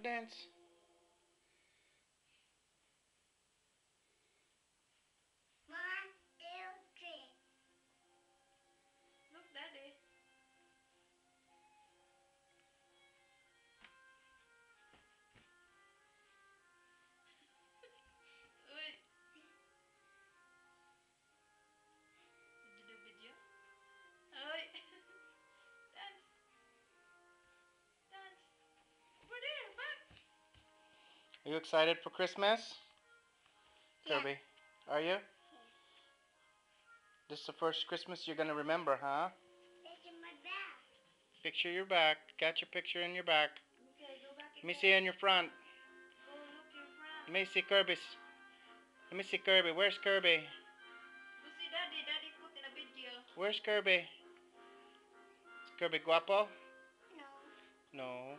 dance. One, two, three. Look, Daddy. Uy. Did you do video? Uy. Dance. Dance. Over there, back. Are you excited for Christmas? Yeah. Kirby, are you? This is the first Christmas you're gonna remember, huh? It's in my bag. Picture your back. Got your picture in your back. Okay, go back Let me again. see in your front. Go look your front. Let me see Kirby's. Let me see Kirby. Where's Kirby? Go see Daddy. Daddy put in a video. Where's Kirby? Is Kirby guapo? No. No.